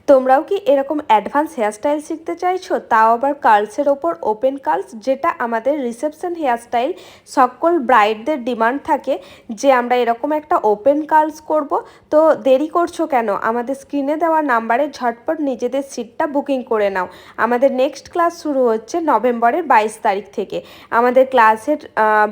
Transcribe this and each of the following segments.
তোমরাও কি এরকম অ্যাডভান্স হেয়ারস্টাইল শিখতে চাইছো, তাও আবার কার্লসের ওপর ওপেন কার্লস, যেটা আমাদের রিসেপশন হেয়ারস্টাইল সকল ব্রাইডদের ডিমান্ড থাকে যে আমরা এরকম একটা ওপেন কার্লস করব। তো দেরি করছো কেন? আমাদের স্ক্রিনে দেওয়া নাম্বারে ঝটপট নিজেদের সিটটা বুকিং করে নাও। আমাদের নেক্সট ক্লাস শুরু হচ্ছে নভেম্বরের 22 তারিখ থেকে। আমাদের ক্লাসের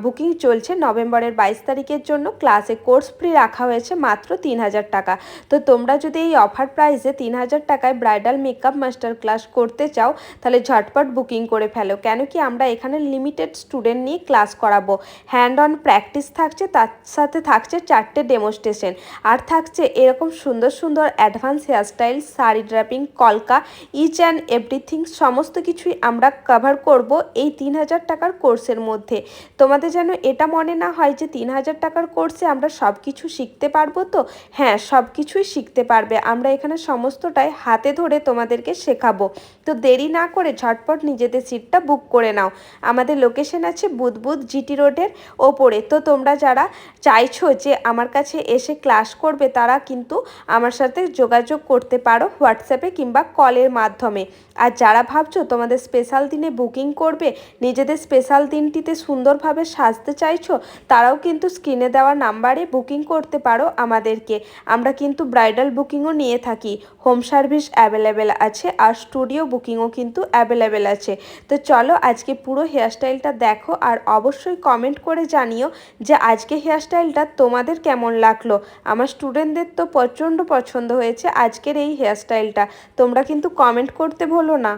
বুকিং চলছে নভেম্বরের 22 তারিখের জন্য। ক্লাসে কোর্স ফ্রি রাখা হয়েছে মাত্র 3000 টাকা। তো তোমরা যদি এই অফার প্রাইসে 3000 টাকায় ব্রাইডাল মেকআপ মাস্টার ক্লাস করতে চাও, তাহলে ঝটপট বুকিং করে ফেলো। কেন কি আমরা এখানে লিমিটেড স্টুডেন্ট নিয়ে ক্লাস করাবো। হ্যান্ড অন প্র্যাকটিস থাকছে, তার সাথে থাকছে 4টে ডেমোস্ট্রেশন, আর থাকছে এরকম সুন্দর সুন্দর অ্যাডভান্স হেয়ারস্টাইল, শাড়ি ড্র্যাপিং, কলকা, ইচ অ্যান্ড এভরিথিং সমস্ত কিছুই আমরা কভার করব এই 3000 টাকার কোর্সের মধ্যে। তোমাদের যেন এটা মনে না হয় যে 3000 টাকার কোর্সে আমরা সব কিছু শিখতে পারবো। তো হ্যাঁ, সব কিছুই শিখতে পারবে। আমরা এখানে সমস্তটাই হাতে ধরে তোমাদেরকে শেখাবো। তো দেরি না করে ঝটপট নিজেদের সিটটা বুক করে নাও। আমাদের লোকেশন আছে বুদবুদ জিটি রোডের ওপরে। তো তোমরা যারা চাইছো যে আমার কাছে এসে ক্লাস করবে, তারা কিন্তু আমার সাথে যোগাযোগ করতে পারো হোয়াটসঅ্যাপে কিংবা কলের মাধ্যমে। আর যারা ভাবছো তোমাদের স্পেশাল দিনে বুকিং করবে, নিজেদের স্পেশাল দিনটিতে সুন্দরভাবে সাজতে চাইছো, তারাও কিন্তু স্ক্রিনে দেওয়া নাম্বারে বুকিং করতে পারো আমাদেরকে। আমরা কিন্তু ব্রাইডাল বুকিংও নিয়ে থাকি, হোম সার্ভিস অ্যাভেলেবেল আছে, আর স্টুডিও বুকিংও কিন্তু অ্যাভেলেবেল আছে। তো চলো আজকে পুরো হেয়ারস্টাইলটা দেখো, আর অবশ্যই কমেন্ট করে জানিও যে আজকে হেয়ারস্টাইলটা তোমাদের কেমন লাগলো। আমার স্টুডেন্টদের তো প্রচণ্ড পছন্দ হয়েছে আজকের এই হেয়ারস্টাইলটা। তোমরা কিন্তু কমেন্ট করতে ভুলো না।